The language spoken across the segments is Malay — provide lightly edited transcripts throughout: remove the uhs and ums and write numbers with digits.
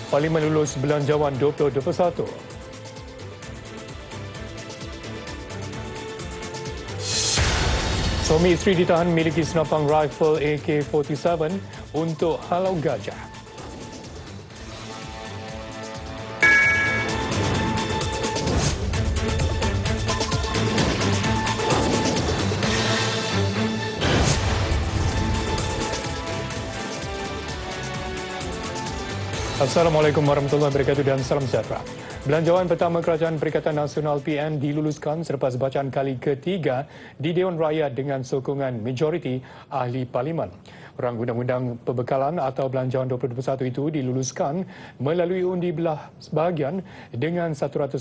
Parlimen lulus Belanjawan 2021. Suami isteri ditahan miliki senapang rifle AK-47 untuk halau gajah. Assalamualaikum warahmatullahi wabarakatuh dan salam sejahtera. Belanjawan pertama Kerajaan Perikatan Nasional PN diluluskan selepas bacaan kali ketiga di Dewan Rakyat dengan sokongan majoriti ahli Parlimen. Rang Undang-Undang Perbekalan atau Belanjawan 2021 itu diluluskan melalui undi belah sebahagian dengan 111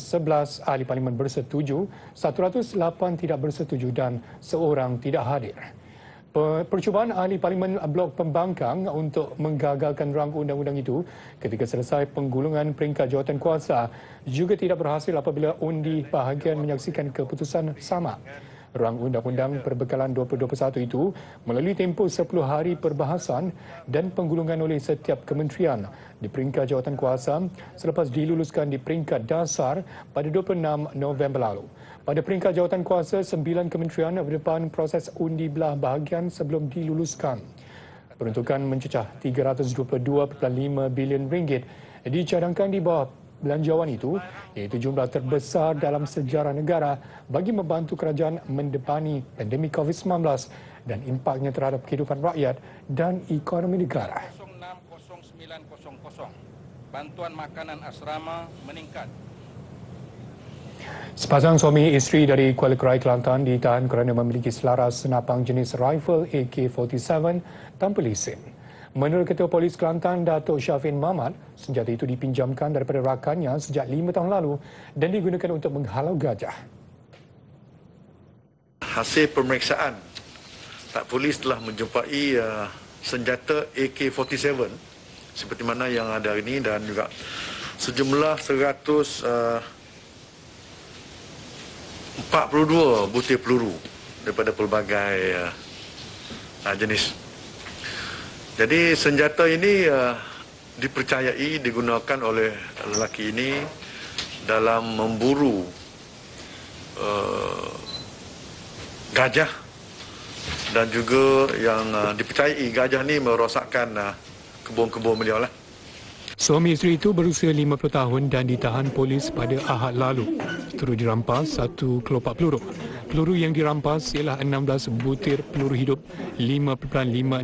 ahli Parlimen bersetuju, 108 tidak bersetuju dan seorang tidak hadir. Percubaan ahli Parlimen Blok Pembangkang untuk menggagalkan rang undang-undang itu ketika selesai penggulungan peringkat jawatan kuasa juga tidak berhasil apabila undi bahagian menyaksikan keputusan sama. Rang Undang-Undang Perbekalan 2021 itu melalui tempoh 10 hari perbahasan dan penggulungan oleh setiap kementerian di peringkat jawatan kuasa selepas diluluskan di peringkat dasar pada 26 November lalu. Pada peringkat jawatan kuasa, 9 kementerian berdepan proses undi belah bahagian sebelum diluluskan. Peruntukan mencecah RM322.5 bilion dicadangkan di bawah belanjawan itu, iaitu jumlah terbesar dalam sejarah negara bagi membantu kerajaan mendepani pandemik COVID-19 dan impaknya terhadap kehidupan rakyat dan ekonomi negara. 060900 bantuan makanan asrama meningkat. Sepasang suami isteri dari Kuala Krai, Kelantan ditahan kerana memiliki selaras senapang jenis rifle AK-47 tanpa lesen. Menurut Ketua Polis Kelantan, Datuk Syafin Mahmat, senjata itu dipinjamkan daripada rakannya sejak 5 tahun lalu dan digunakan untuk menghalau gajah. Hasil pemeriksaan, polis telah menjumpai senjata AK-47 seperti mana yang ada ini dan juga sejumlah 142 butir peluru daripada pelbagai jenis. Jadi senjata ini dipercayai digunakan oleh lelaki ini dalam memburu gajah dan juga yang dipercayai gajah ini merosakkan kebun-kebun beliau lah. Suami isteri itu berusia 50 tahun dan ditahan polis pada Ahad lalu. Turut dirampas satu kelopak peluru. Peluru yang dirampas ialah 16 butir peluru hidup 5.56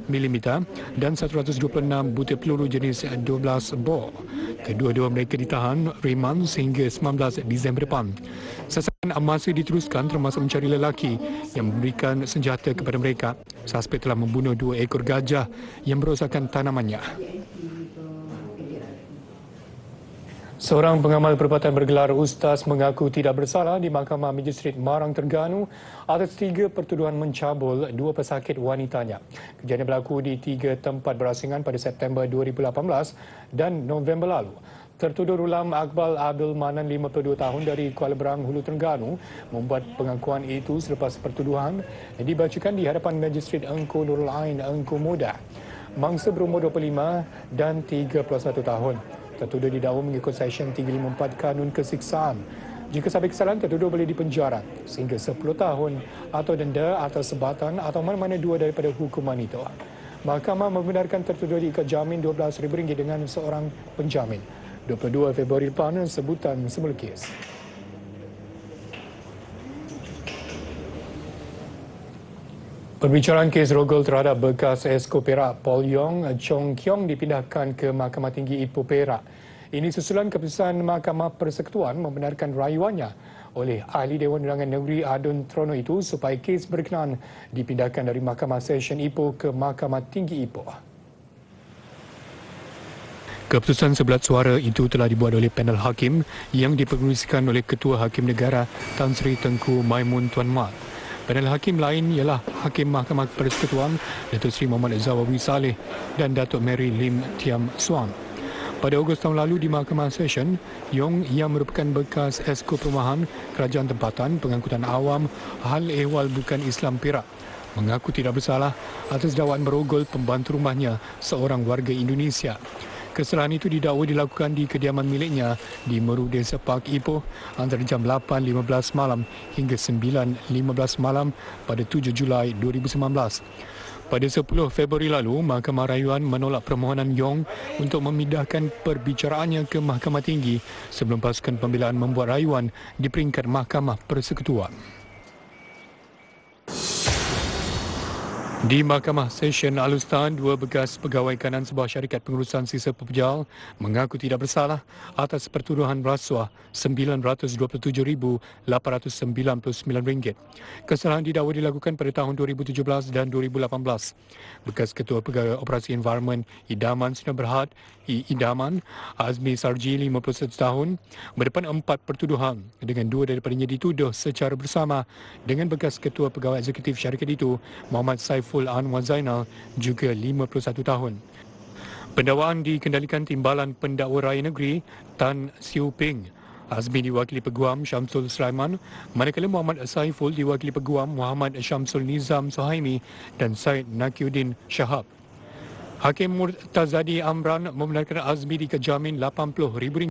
mm dan 126 butir peluru jenis 12 bor. Kedua-dua mereka ditahan reman sehingga 19 Disember depan. Sasaran masih diteruskan termasuk mencari lelaki yang memberikan senjata kepada mereka. Suspek telah membunuh 2 ekor gajah yang merosakkan tanamannya. Seorang pengamal perubatan bergelar Ustaz mengaku tidak bersalah di Mahkamah Magistrate Marang Terengganu atas 3 pertuduhan mencabul 2 pesakit wanitanya. Kejadian berlaku di 3 tempat berasingan pada September 2018 dan November lalu. Tertuduh Rulam Akbal Abdul Manan, 52 tahun dari Kuala Berang, Hulu Terengganu, membuat pengakuan itu selepas pertuduhan dibacakan di hadapan Magistrate Engku Nurul Ain Engku Muda. Mangsa berumur 25 dan 31 tahun. Tertuduh didakwa mengikut Seksyen 354 Kanun Kesiksaan. Jika sampai kesalahan, tertuduh boleh dipenjara sehingga 10 tahun atau denda atau sebatan atau mana-mana dua daripada hukuman itu. Mahkamah membenarkan tertuduh diikat jamin RM12,000 dengan seorang penjamin. 22 Februari depan sebutan semula kes. Perbicaraan kes rogol terhadap bekas Esko Perak Paul Yong Chong Kiong dipindahkan ke Mahkamah Tinggi Ipoh Perak. Ini susulan keputusan Mahkamah Persekutuan membenarkan rayuannya oleh Ahli Dewan Undangan Negeri Adun Trono itu supaya kes berkenaan dipindahkan dari Mahkamah Session Ipoh ke Mahkamah Tinggi Ipoh. Keputusan sebelat suara itu telah dibuat oleh panel hakim yang dipengerusikan oleh Ketua Hakim Negara Tan Sri Tengku Maimun Tuan Mat. Panel hakim lain ialah Hakim Mahkamah Persekutuan Datuk Seri Muhammad Zawawi Saleh dan Datuk Mary Lim Tiam Suan. Pada Ogos tahun lalu di Mahkamah Session, Yong yang merupakan bekas Esko Perumahan Kerajaan Tempatan Pengangkutan Awam Hal Ehwal Bukan Islam Perak mengaku tidak bersalah atas dakwaan merogol pembantu rumahnya seorang warga Indonesia. Kesalahan itu didakwa dilakukan di kediaman miliknya di Meru Desa Park Ipoh antara jam 8.15 malam hingga 9.15 malam pada 7 Julai 2019. Pada 10 Februari lalu, Mahkamah Rayuan menolak permohonan Yong untuk memindahkan perbicaraannya ke Mahkamah Tinggi sebelum pasukan pembelaan membuat rayuan di peringkat Mahkamah Persekutuan. Di Mahkamah Session Alustan, dua bekas pegawai kanan sebuah syarikat pengurusan sisa pepejal mengaku tidak bersalah atas pertuduhan rasuah RM927,899. Kesalahan didakwa dilakukan pada tahun 2017 dan 2018. Bekas Ketua Pegawai Operasi Environment Idaman Sdn Bhd Idaman, Azmi Sarji, 51 tahun, berdepan 4 pertuduhan dengan 2 daripadanya dituduh secara bersama dengan bekas Ketua Pegawai Eksekutif syarikat itu, Muhammad Saiful Anwar Zainal, juga 51 tahun. Pendakwaan dikendalikan Timbalan Pendakwa Raya Negeri Tan Siu Ping. Azmi diwakili Peguam Syamsul Sulaiman, manakala Muhammad Saiful diwakili Peguam Muhammad Syamsul Nizam Sohaimi dan Syed Nakiuddin Shahab. Hakim Murtazadi Amran membenarkan Azmi dikejamin RM80,000,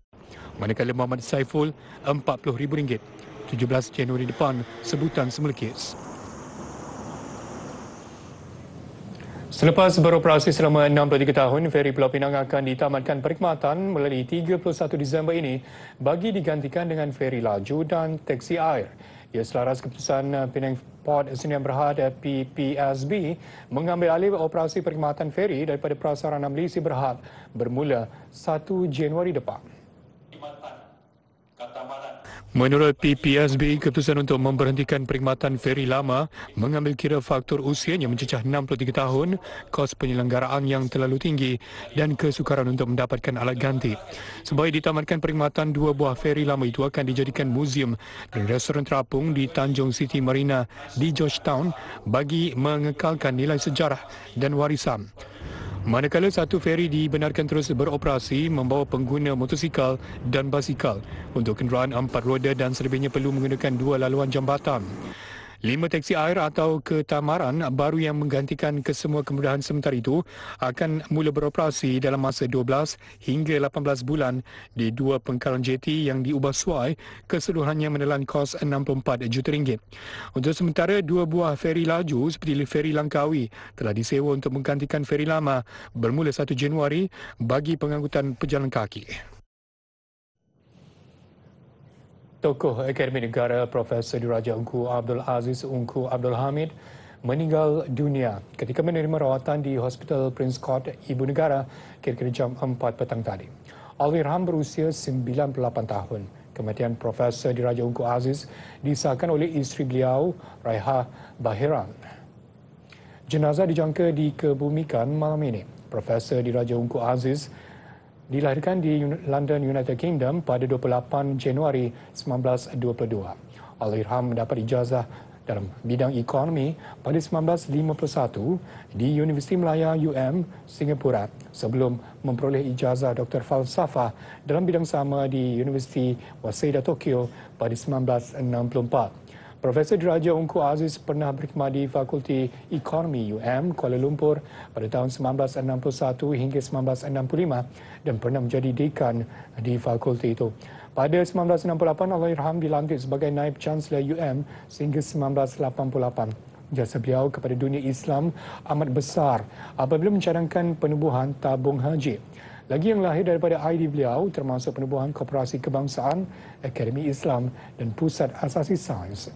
manakala Muhammad Saiful RM40,000. 17 Januari depan, sebutan semula kes. Selepas beroperasi selama 63 tahun, feri Pulau Pinang akan ditamatkan perkhidmatan melalui 31 Disember ini bagi digantikan dengan feri laju dan teksi air. Ia selaras keputusan Penang Port Sdn Bhd PPSB mengambil alih operasi perkhidmatan feri daripada Prasarana Malaysia Berhad bermula 1 Januari depan. Menurut PPSB, keputusan untuk memberhentikan perkhidmatan feri lama mengambil kira faktor usianya mencecah 63 tahun, kos penyelenggaraan yang terlalu tinggi dan kesukaran untuk mendapatkan alat ganti. Sebaik ditamatkan perkhidmatan, 2 buah feri lama itu akan dijadikan muzium dan restoran terapung di Tanjung City Marina di Georgetown bagi mengekalkan nilai sejarah dan warisan. Manakala satu feri dibenarkan terus beroperasi membawa pengguna motosikal dan basikal untuk kenderaan 4 roda dan selebihnya perlu menggunakan 2 laluan jambatan. 5 teksi air atau ketamaran baru yang menggantikan kesemua kemudahan sementara itu akan mula beroperasi dalam masa 12 hingga 18 bulan di 2 pengkalan jeti yang diubah suai, keseluruhannya menelan kos RM64 juta. Untuk sementara, 2 buah feri laju seperti feri Langkawi telah disewa untuk menggantikan feri lama bermula 1 Januari bagi pengangkutan pejalan kaki. Tokoh Akademi Negara Profesor Diraja Ungku Abdul Aziz Ungku Abdul Hamid meninggal dunia ketika menerima rawatan di Hospital Prince Court Ibu Negara kira-kira jam 4 petang tadi. Allahyarham berusia 98 tahun. Kematian Profesor Diraja Ungku Aziz disahkan oleh isteri beliau, Raiha Bahiran. Jenazah dijangka dikebumikan malam ini. Profesor Diraja Ungku Aziz dilahirkan di London, United Kingdom pada 28 Januari 1922. Allahyarham mendapat ijazah dalam bidang ekonomi pada 1951 di Universiti Melaya UM, Singapura sebelum memperoleh ijazah Dr. Falsafah dalam bidang sama di Universiti Waseda Tokyo pada 1964. Profesor Diraja Ungku Aziz pernah berkhidmat di Fakulti Ekonomi UM Kuala Lumpur pada tahun 1961 hingga 1965 dan pernah menjadi dekan di fakulti itu. Pada 1968, Allahyarham dilantik sebagai Naib Chancellor UM sehingga 1988. Jasa beliau kepada dunia Islam amat besar apabila mencadangkan penubuhan tabung haji. Lagi yang lahir daripada idea beliau termasuk penubuhan Koperasi Kebangsaan, Akademi Islam dan Pusat Asasi Sains.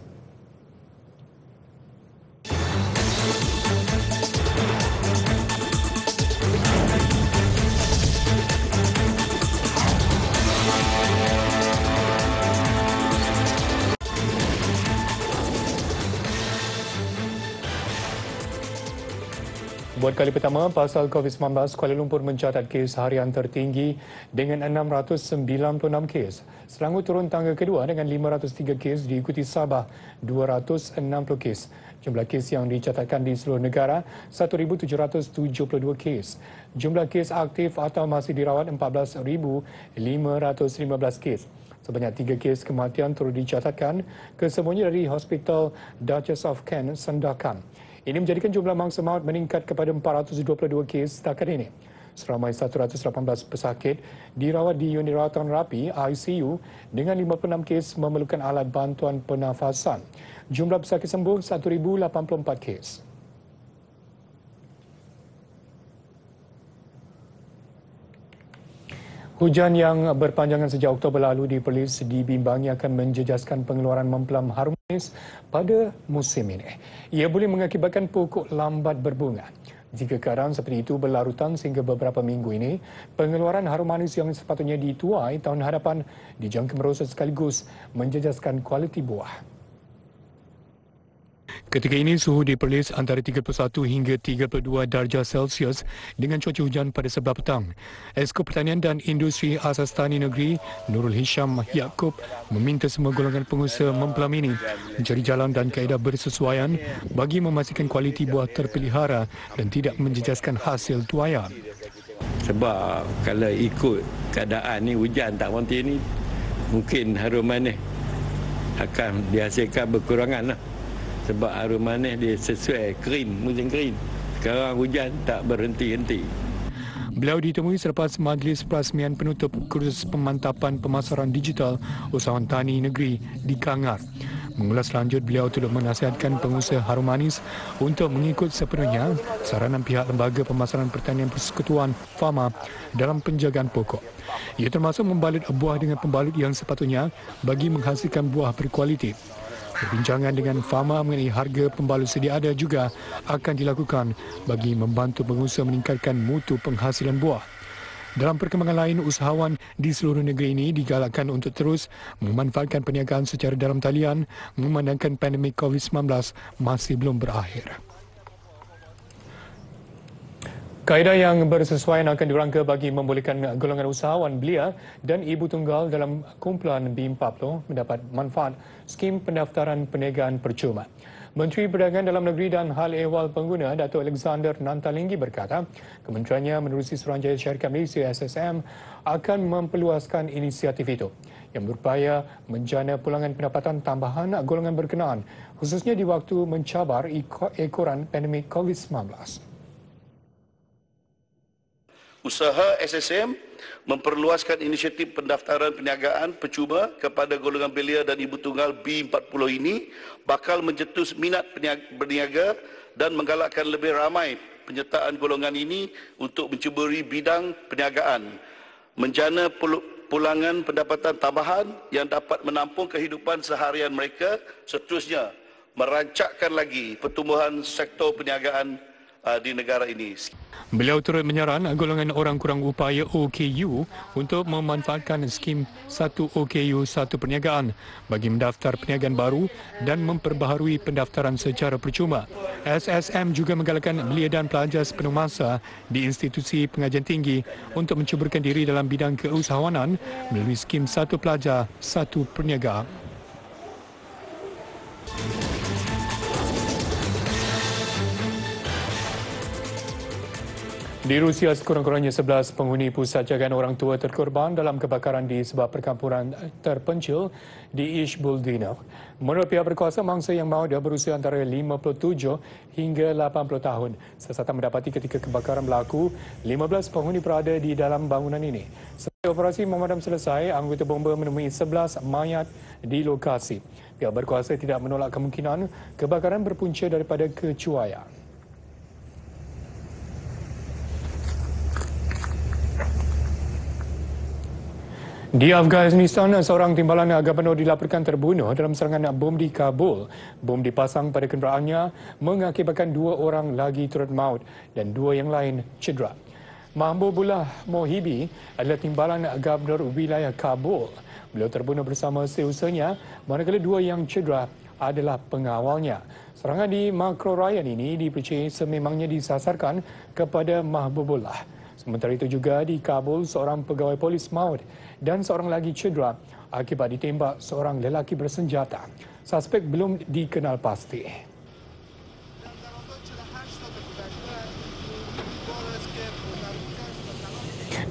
Buat kali pertama, pasal COVID-19, Kuala Lumpur mencatat kes harian tertinggi dengan 696 kes. Selangor turun tangga kedua dengan 503 kes, diikuti Sabah 260 kes. Jumlah kes yang dicatatkan di seluruh negara 1,772 kes. Jumlah kes aktif atau masih dirawat 14,515 kes. Sebanyak 3 kes kematian turut dicatatkan, kesemuanya dari Hospital Duchess of Kent, Sandakan. Ini menjadikan jumlah mangsa maut meningkat kepada 422 kes setakat ini. Seramai 118 pesakit dirawat di unit rawatan rapi ICU dengan 56 kes memerlukan alat bantuan pernafasan. Jumlah pesakit sembuh 1,084 kes. Hujan yang berpanjangan sejak Oktober lalu di Perlis dibimbangi akan menjejaskan pengeluaran mempelai harum manis pada musim ini. Ia boleh mengakibatkan pokok lambat berbunga. Jika keadaan seperti itu berlarutan sehingga beberapa minggu ini, pengeluaran harum manis yang sepatutnya dituai tahun hadapan dijangka merosot sekaligus menjejaskan kualiti buah. Ketika ini, suhu di Perlis antara 31 hingga 32 darjah Celsius dengan cuaca hujan pada sebelah petang. Esko Pertanian dan Industri Asas Tani Negeri Nurul Hisham Yaakob meminta semua golongan pengusaha mempelai ini mencari jalan dan kaedah bersesuaian bagi memastikan kualiti buah terpelihara dan tidak menjejaskan hasil tuaian. Sebab kalau ikut keadaan ni hujan tak berhenti ni, mungkin harum manis akan dihasilkan berkurangan lah. Sebab harum manis dia sesuai kering, musim kering. Sekarang hujan tak berhenti-henti. Beliau ditemui selepas Majlis Perasmian penutup kursus pemantapan pemasaran digital usahawan tani negeri di Kangar. Mengulas lanjut, beliau turut menasihatkan pengusaha harum manis untuk mengikut sepenuhnya saranan pihak Lembaga Pemasaran Pertanian Persekutuan FAMA dalam penjagaan pokok. Ia termasuk membalut buah dengan pembalut yang sepatutnya bagi menghasilkan buah berkualiti. Perbincangan dengan FAMA mengenai harga pembalut sedia ada juga akan dilakukan bagi membantu pengusaha meningkatkan mutu penghasilan buah. Dalam perkembangan lain, usahawan di seluruh negeri ini digalakkan untuk terus memanfaatkan perniagaan secara dalam talian memandangkan pandemik COVID-19 masih belum berakhir. Kaedah yang bersesuaian akan dirangka bagi membolehkan golongan usahawan belia dan ibu tunggal dalam kumpulan B40 mendapat manfaat skim pendaftaran perniagaan percuma. Menteri Perdagangan Dalam Negeri dan Hal Ehwal Pengguna Datuk Alexander Nantalinggi berkata, kementeriannya menerusi Suruhanjaya Syarikat Malaysia SSM akan memperluaskan inisiatif itu yang berupaya menjana pulangan pendapatan tambahan golongan berkenaan khususnya di waktu mencabar ekoran pandemik COVID-19. Usaha SSM memperluaskan inisiatif pendaftaran perniagaan percuma kepada golongan belia dan ibu tunggal B40 ini bakal mencetus minat berniaga dan menggalakkan lebih ramai penyertaan golongan ini untuk mencuburi bidang perniagaan, menjana pulangan pendapatan tambahan yang dapat menampung kehidupan seharian mereka, seterusnya merancakkan lagi pertumbuhan sektor perniagaan di negara ini. Beliau turut menyaran golongan orang kurang upaya OKU untuk memanfaatkan skim 1 OKU 1 perniagaan bagi mendaftar perniagaan baru dan memperbaharui pendaftaran secara percuma. SSM juga menggalakkan belia dan pelajar sepenuh masa di institusi pengajian tinggi untuk mencuburkan diri dalam bidang keusahawanan melalui skim 1 pelajar 1 perniagaan. Di Rusia, sekurang-kurangnya 11 penghuni pusat jagaan orang tua terkorban dalam kebakaran di sebuah perkampungan terpencil di Ishbuldino. Menurut pihak berkuasa, mangsa yang maut berusia antara 57 hingga 80 tahun. Siasatan mendapati ketika kebakaran berlaku, 15 penghuni berada di dalam bangunan ini. Setelah operasi memadam selesai, anggota bomba menemui 11 mayat di lokasi. Pihak berkuasa tidak menolak kemungkinan kebakaran berpunca daripada kecuaian. Di Afghanistan, seorang timbalan gubernur dilaporkan terbunuh dalam serangan bom di Kabul. Bom dipasang pada kenderaannya mengakibatkan 2 orang lagi turut maut dan 2 yang lain cedera. Mahbubullah Mohibi adalah timbalan gubernur wilayah Kabul. Beliau terbunuh bersama seusahanya, manakala 2 yang cedera adalah pengawalnya. Serangan di Makro Rayan ini dipercayai sememangnya disasarkan kepada Mahbubullah. Sementara itu juga di Kabul, seorang pegawai polis maut dan seorang lagi cedera akibat ditembak seorang lelaki bersenjata. Suspek belum dikenal pasti.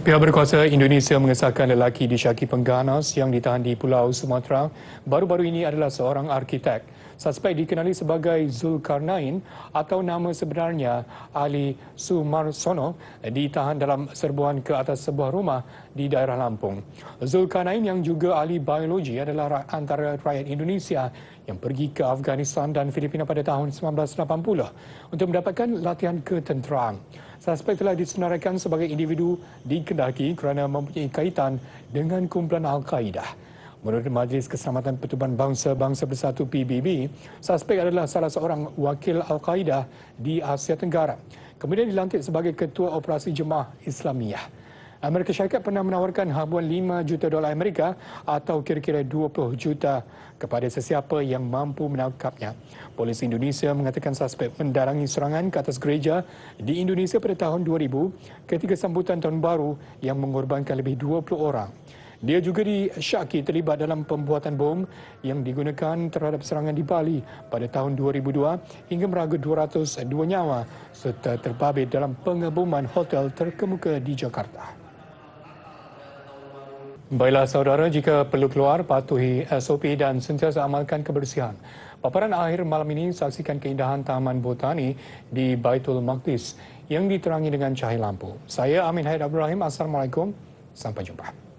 Pihak berkuasa Indonesia mengesahkan lelaki disyaki pengganas yang ditahan di Pulau Sumatera baru-baru ini adalah seorang arkitek. Suspek dikenali sebagai Zulkarnain atau nama sebenarnya Ali Sumarsono ditahan dalam serbuan ke atas sebuah rumah di daerah Lampung. Zulkarnain yang juga ahli biologi adalah antara rakyat Indonesia yang pergi ke Afghanistan dan Filipina pada tahun 1980 untuk mendapatkan latihan ketenteraan. Suspek telah disenaraikan sebagai individu di Kendaki kerana mempunyai kaitan dengan kumpulan Al-Qaeda. Menurut Majlis Keselamatan Pertubuhan Bangsa-Bangsa Bersatu PBB, suspek adalah salah seorang wakil Al-Qaeda di Asia Tenggara. Kemudian dilantik sebagai Ketua Operasi Jemaah Islamiyah. Amerika Syarikat pernah menawarkan habuan $5 juta Amerika atau kira-kira 20 juta kepada sesiapa yang mampu menangkapnya. Polis Indonesia mengatakan suspek mendarangi serangan ke atas gereja di Indonesia pada tahun 2000 ketika sambutan Tahun Baru yang mengorbankan lebih 20 orang. Dia juga disyaki terlibat dalam pembuatan bom yang digunakan terhadap serangan di Bali pada tahun 2002 hingga meraga 202 nyawa serta terbabit dalam pengeboman hotel terkemuka di Jakarta. Baiklah saudara, jika perlu keluar, patuhi SOP dan sentiasa amalkan kebersihan. Paparan akhir malam ini saksikan keindahan Taman Botani di Baitul Maqdis yang diterangi dengan cahaya lampu. Saya Amin Haid Abdul Rahim. Assalamualaikum. Sampai jumpa.